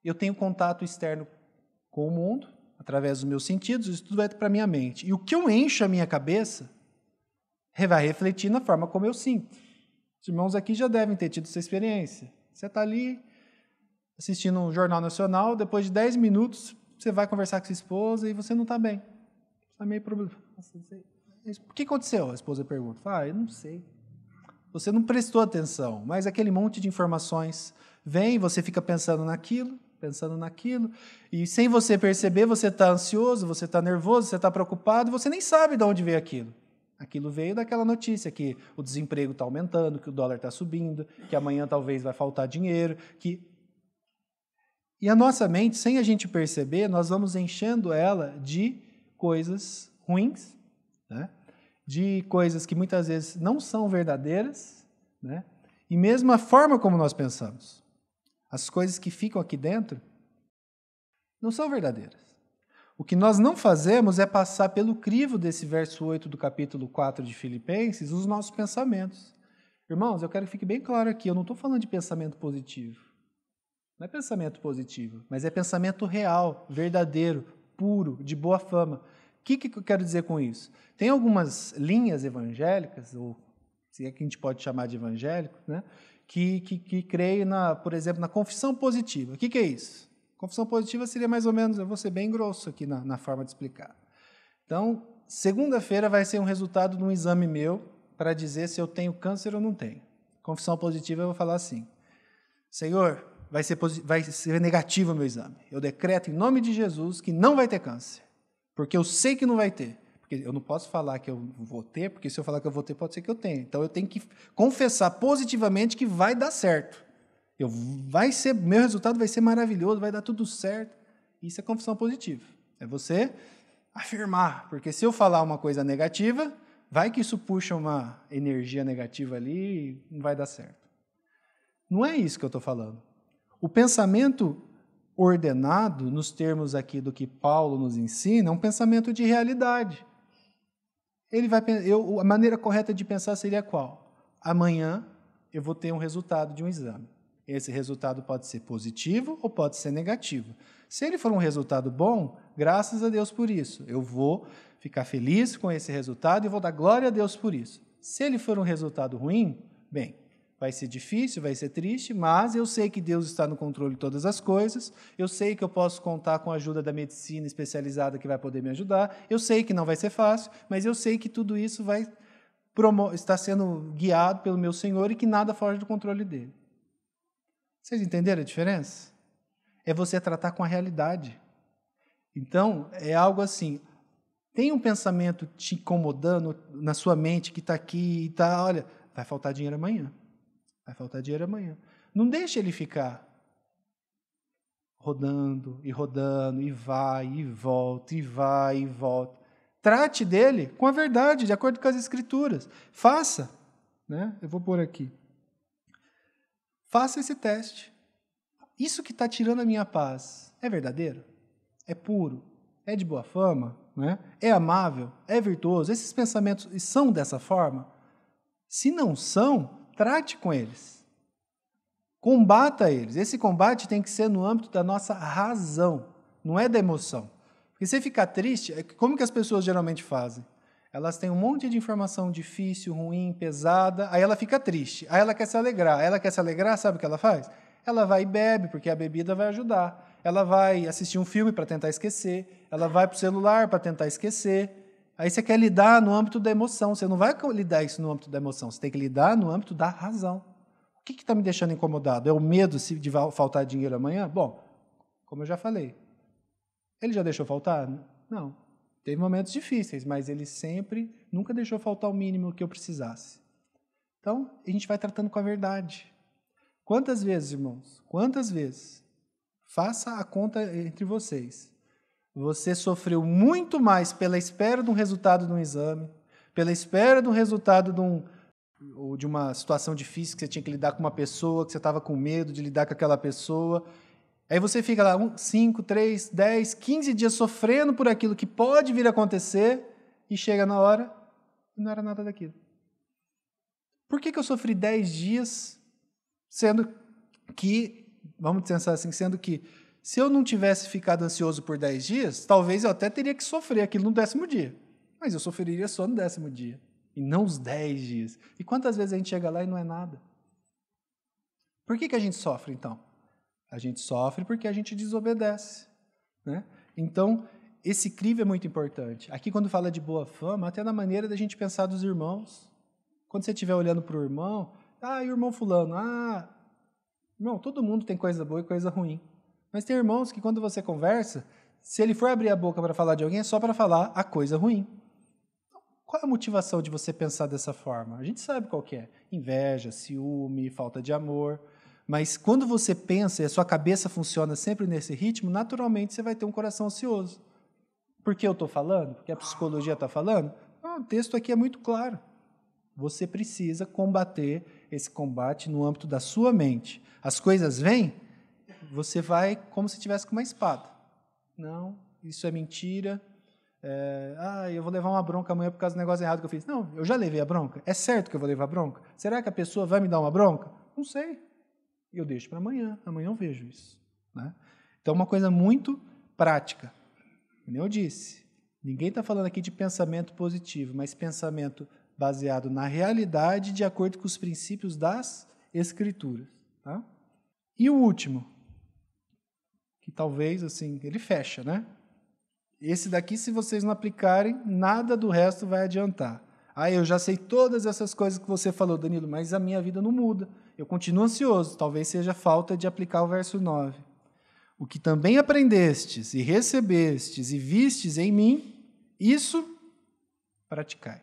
eu tenho contato externo com o mundo, através dos meus sentidos, isso tudo vai para a minha mente. E o que eu encho a minha cabeça vai refletir na forma como eu sinto. Os irmãos aqui já devem ter tido essa experiência. Você está ali assistindo um jornal nacional, depois de 10 minutos, você vai conversar com sua esposa e você não está bem. Está meio problema. O que aconteceu? A esposa pergunta. Eu não sei. Você não prestou atenção, mas aquele monte de informações vem, você fica pensando naquilo, pensando naquilo, e sem você perceber, você está ansioso, você está nervoso, você está preocupado, você nem sabe de onde veio aquilo. Aquilo veio daquela notícia que o desemprego está aumentando, que o dólar está subindo, que amanhã talvez vai faltar dinheiro, E a nossa mente, sem a gente perceber, nós vamos enchendo ela de coisas ruins, né? De coisas que muitas vezes não são verdadeiras, né? E mesmo a forma como nós pensamos. As coisas que ficam aqui dentro não são verdadeiras. O que nós não fazemos é passar pelo crivo desse verso 8 do capítulo 4 de Filipenses os nossos pensamentos. Irmãos, eu quero que fique bem claro aqui, eu não estou falando de pensamento positivo. Não é pensamento positivo, mas é pensamento real, verdadeiro, puro, de boa fama. O que eu quero dizer com isso? Tem algumas linhas evangélicas, ou se é que a gente pode chamar de evangélico, né, que creem, por exemplo, na confissão positiva. O que é isso? Confissão positiva seria mais ou menos, eu vou ser bem grosso aqui na forma de explicar. Então, segunda-feira vai ser um resultado de um exame meu para dizer se eu tenho câncer ou não tenho. Confissão positiva, eu vou falar assim: Senhor, vai ser negativo o meu exame. Eu decreto em nome de Jesus que não vai ter câncer, porque eu sei que não vai ter. Porque eu não posso falar que eu vou ter, porque se eu falar que eu vou ter, pode ser que eu tenha. Então eu tenho que confessar positivamente que vai dar certo. Meu resultado vai ser maravilhoso, vai dar tudo certo. Isso é confissão positiva. É você afirmar, porque se eu falar uma coisa negativa, vai que isso puxa uma energia negativa ali e não vai dar certo. Não é isso que eu estou falando. O pensamento ordenado, nos termos aqui do que Paulo nos ensina, é um pensamento de realidade. A maneira correta de pensar seria qual? Amanhã eu vou ter um resultado de um exame. Esse resultado pode ser positivo ou pode ser negativo. Se ele for um resultado bom, graças a Deus por isso. Eu vou ficar feliz com esse resultado e vou dar glória a Deus por isso. Se ele for um resultado ruim, bem, vai ser difícil, vai ser triste, mas eu sei que Deus está no controle de todas as coisas, eu sei que eu posso contar com a ajuda da medicina especializada que vai poder me ajudar, eu sei que não vai ser fácil, mas eu sei que tudo isso vai estar sendo guiado pelo meu Senhor e que nada foge do controle dele. Vocês entenderam a diferença? É você tratar com a realidade. Então, é algo assim, tem um pensamento te incomodando na sua mente que está aqui e está, olha, vai faltar dinheiro amanhã. Vai faltar dinheiro amanhã. Não deixe ele ficar rodando, e vai, e volta, e vai, e volta. Trate dele com a verdade, de acordo com as Escrituras. Faça. Né? Eu vou pôr aqui. Faça esse teste. Isso que está tirando a minha paz é verdadeiro? É puro? É de boa fama? Né? É amável? É virtuoso? Esses pensamentos são dessa forma? Se não são, trate com eles. Combata eles. Esse combate tem que ser no âmbito da nossa razão, não é da emoção. Porque se ficar triste, como que as pessoas geralmente fazem? Elas têm um monte de informação difícil, ruim, pesada, aí ela fica triste, aí ela quer se alegrar. Ela quer se alegrar, sabe o que ela faz? Ela vai e bebe, porque a bebida vai ajudar. Ela vai assistir um filme para tentar esquecer, ela vai para o celular para tentar esquecer. Aí você quer lidar no âmbito da emoção. Você não vai lidar isso no âmbito da emoção, você tem que lidar no âmbito da razão. O que está me deixando incomodado? É o medo de faltar dinheiro amanhã? Bom, como eu já falei, ele já deixou faltar? Não. Teve momentos difíceis, mas ele nunca deixou faltar o mínimo que eu precisasse. Então, a gente vai tratando com a verdade. Quantas vezes, irmãos? Quantas vezes? Faça a conta entre vocês. Você sofreu muito mais pela espera de um resultado de um exame, pela espera de um resultado de uma situação difícil que você tinha que lidar com uma pessoa, que você estava com medo de lidar com aquela pessoa. Aí você fica lá 5, 3, 10, 15 dias sofrendo por aquilo que pode vir a acontecer e chega na hora e não era nada daquilo. Por que eu sofri 10 dias sendo que, vamos pensar assim, sendo que se eu não tivesse ficado ansioso por 10 dias, talvez eu até teria que sofrer aquilo no 10º dia. Mas eu sofreria só no 10º dia, e não os 10 dias. E quantas vezes a gente chega lá e não é nada? Por que a gente sofre, então? A gente sofre porque a gente desobedece. Né? Então, esse crivo é muito importante. Aqui, quando fala de boa fama, até na maneira da gente pensar dos irmãos. Quando você estiver olhando para o irmão, e o irmão fulano, irmão, todo mundo tem coisa boa e coisa ruim. Mas tem irmãos que quando você conversa, se ele for abrir a boca para falar de alguém, é só para falar a coisa ruim. Qual é a motivação de você pensar dessa forma? A gente sabe qual que é. Inveja, ciúme, falta de amor. Mas quando você pensa e a sua cabeça funciona sempre nesse ritmo, naturalmente você vai ter um coração ansioso. Por que eu estou falando? Porque a psicologia está falando? Não, o texto aqui é muito claro. Você precisa combater esse combate no âmbito da sua mente. As coisas vêm, você vai como se tivesse com uma espada. Não, isso é mentira. Eu vou levar uma bronca amanhã por causa do negócio errado que eu fiz. Não, eu já levei a bronca. É certo que eu vou levar a bronca? Será que a pessoa vai me dar uma bronca? Não sei. Eu deixo para amanhã. Amanhã eu vejo isso. Né? Então, uma coisa muito prática. Como eu disse, ninguém está falando aqui de pensamento positivo, mas pensamento baseado na realidade de acordo com os princípios das Escrituras. Tá? E o último, que talvez, assim, ele fecha, né? Esse daqui, se vocês não aplicarem, nada do resto vai adiantar. Eu já sei todas essas coisas que você falou, Danilo, mas a minha vida não muda. Eu continuo ansioso. Talvez seja falta de aplicar o verso 9. O que também aprendestes e recebestes e vistes em mim, isso praticai.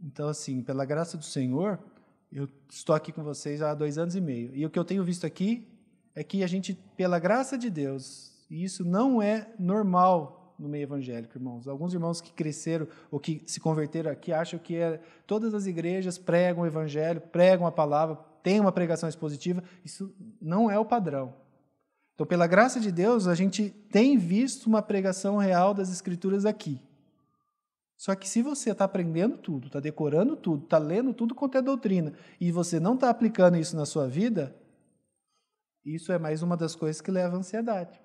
Então, assim, pela graça do Senhor, eu estou aqui com vocês há 2 anos e meio. E o que eu tenho visto aqui é que a gente, pela graça de Deus, e isso não é normal no meio evangélico, irmãos. Alguns irmãos que cresceram ou que se converteram aqui acham que todas as igrejas pregam o evangelho, pregam a palavra, têm uma pregação expositiva. Isso não é o padrão. Então, pela graça de Deus, a gente tem visto uma pregação real das Escrituras aqui. Só que se você está aprendendo tudo, está decorando tudo, está lendo tudo quanto é doutrina, e você não está aplicando isso na sua vida, isso é mais uma das coisas que leva à ansiedade.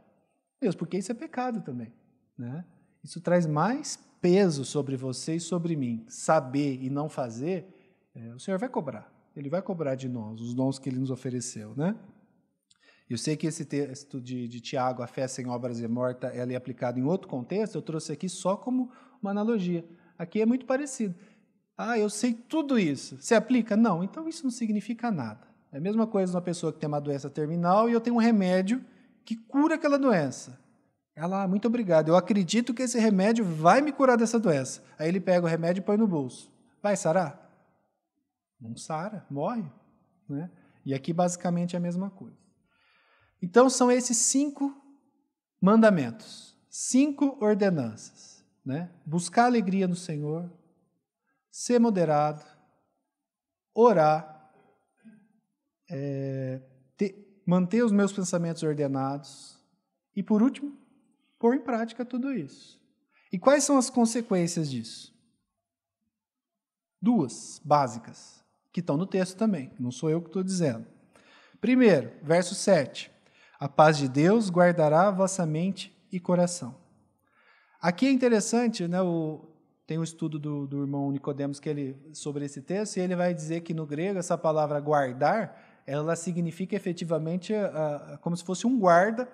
Mesmo porque isso é pecado também. Né? Isso traz mais peso sobre você e sobre mim. Saber e não fazer, o Senhor vai cobrar. Ele vai cobrar de nós, os dons que Ele nos ofereceu. Né? Eu sei que esse texto de Tiago, a fé sem obras é morta, ela é aplicada em outro contexto, eu trouxe aqui só como uma analogia. Aqui é muito parecido. Eu sei tudo isso. Você aplica? Não. Então isso não significa nada. É a mesma coisa uma pessoa que tem uma doença terminal e eu tenho um remédio que cura aquela doença. Ela, muito obrigado, eu acredito que esse remédio vai me curar dessa doença. Aí ele pega o remédio e põe no bolso. Vai sarar? Não sara, morre. Né? E aqui basicamente é a mesma coisa. Então são esses 5 mandamentos, 5 ordenanças. Né? Buscar alegria no Senhor, ser moderado, orar, manter os meus pensamentos ordenados e, por último, pôr em prática tudo isso. E quais são as consequências disso? 2 básicas, que estão no texto também, não sou eu que estou dizendo. Primeiro, verso 7. A paz de Deus guardará a vossa mente e coração. Aqui é interessante, né, tem um estudo do irmão Nicodemos sobre esse texto, e ele vai dizer que no grego essa palavra guardar, ela significa efetivamente como se fosse um guarda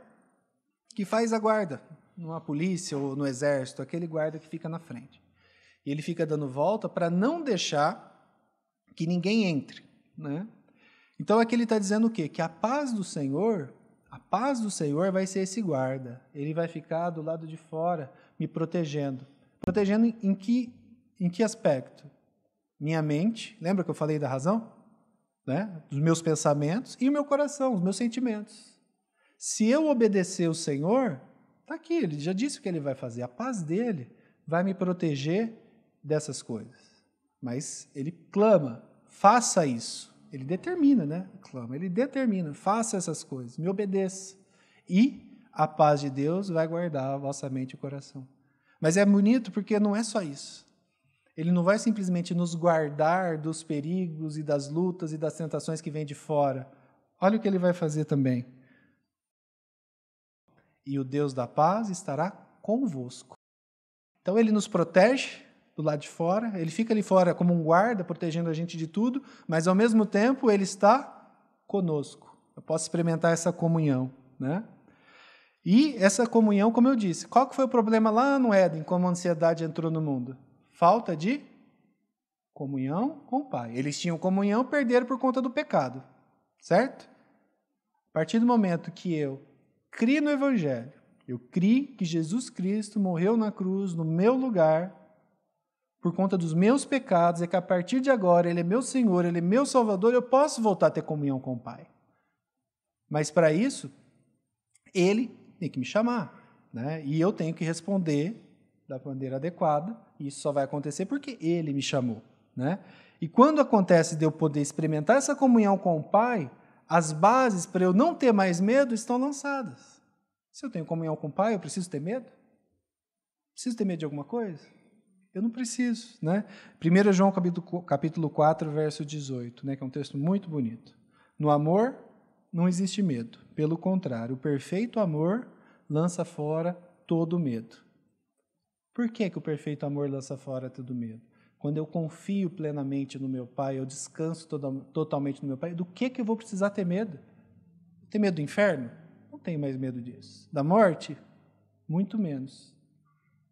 que faz a guarda, numa polícia ou no exército, aquele guarda que fica na frente. E ele fica dando volta para não deixar que ninguém entre. Né? Então aqui ele está dizendo o quê? Que a paz do Senhor vai ser esse guarda. Ele vai ficar do lado de fora, me protegendo. Protegendo em que aspecto? Minha mente, lembra que eu falei da razão? Né? Dos meus pensamentos e o meu coração, os meus sentimentos. Se eu obedecer o Senhor, está aqui, ele já disse o que ele vai fazer. A paz dele vai me proteger dessas coisas. Mas ele clama, faça isso. Ele determina, né? Clama, ele determina, faça essas coisas, me obedeça. E a paz de Deus vai guardar a vossa mente e o coração. Mas é bonito porque não é só isso. Ele não vai simplesmente nos guardar dos perigos e das lutas e das tentações que vêm de fora. Olha o que ele vai fazer também. E o Deus da paz estará convosco. Então ele nos protege do lado de fora, ele fica ali fora como um guarda, protegendo a gente de tudo, mas ao mesmo tempo ele está conosco. Eu posso experimentar essa comunhão. Né? E essa comunhão, como eu disse, qual que foi o problema lá no Éden, como a ansiedade entrou no mundo? Falta de comunhão com o Pai. Eles tinham comunhão, perderam por conta do pecado. Certo? A partir do momento que eu criei no Evangelho, eu criei que Jesus Cristo morreu na cruz no meu lugar, por conta dos meus pecados, é que a partir de agora Ele é meu Senhor, Ele é meu Salvador, eu posso voltar a ter comunhão com o Pai. Mas para isso, Ele tem que me chamar, né? E eu tenho que responder da maneira adequada, e isso só vai acontecer porque Ele me chamou, né? E quando acontece de eu poder experimentar essa comunhão com o Pai, as bases para eu não ter mais medo estão lançadas. Se eu tenho comunhão com o Pai, eu preciso ter medo? Preciso ter medo de alguma coisa? Eu não preciso, né? 1 João capítulo 4, verso 18, né, que é um texto muito bonito. No amor não existe medo. Pelo contrário, o perfeito amor lança fora todo medo. Por que o perfeito amor lança fora todo medo? Quando eu confio plenamente no meu Pai, eu descanso totalmente no meu Pai, do que eu vou precisar ter medo? Ter medo do inferno? Não tenho mais medo disso. Da morte? Muito menos.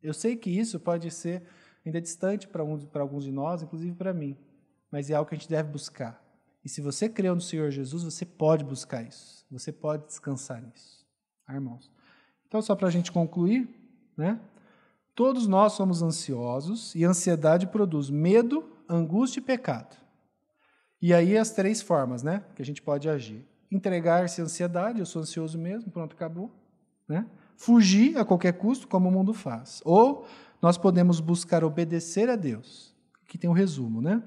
Eu sei que isso pode ser ainda distante para alguns de nós, inclusive para mim, mas é algo que a gente deve buscar. E se você creu no Senhor Jesus, você pode buscar isso. Você pode descansar nisso. Irmãos. Então, só para a gente concluir, né? Todos nós somos ansiosos e a ansiedade produz medo, angústia e pecado. E aí as 3 formas, né, que a gente pode agir. Entregar-se à ansiedade, eu sou ansioso mesmo, pronto, acabou. Né? Fugir a qualquer custo, como o mundo faz. Ou nós podemos buscar obedecer a Deus. Aqui tem um resumo, né?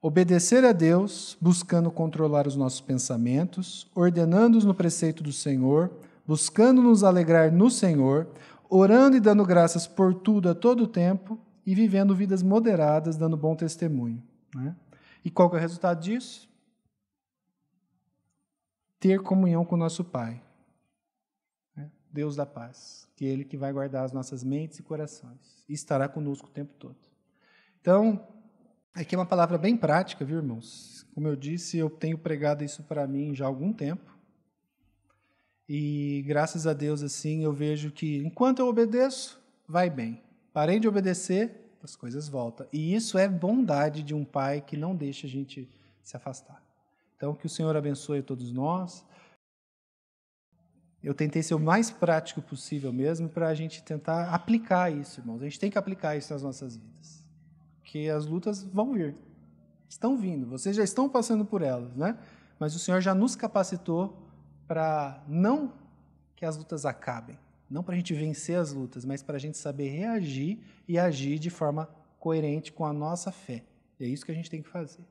Obedecer a Deus, buscando controlar os nossos pensamentos, ordenando-os no preceito do Senhor, buscando nos alegrar no Senhor, orando e dando graças por tudo a todo tempo e vivendo vidas moderadas, dando bom testemunho. Né? E qual que é o resultado disso? Ter comunhão com o nosso Pai, né? Deus da paz, que é Ele que vai guardar as nossas mentes e corações e estará conosco o tempo todo. Então, aqui é uma palavra bem prática, viu, irmãos? Como eu disse, eu tenho pregado isso para mim já há algum tempo. E graças a Deus, assim, eu vejo que enquanto eu obedeço, vai bem. Parei de obedecer, as coisas voltam. E isso é bondade de um Pai que não deixa a gente se afastar. Então, que o Senhor abençoe todos nós. Eu tentei ser o mais prático possível mesmo para a gente tentar aplicar isso, irmãos. A gente tem que aplicar isso nas nossas vidas. Porque as lutas vão vir. Estão vindo. Vocês já estão passando por elas, né? Mas o Senhor já nos capacitou para não que as lutas acabem, não para a gente vencer as lutas, mas para a gente saber reagir e agir de forma coerente com a nossa fé. É isso que a gente tem que fazer.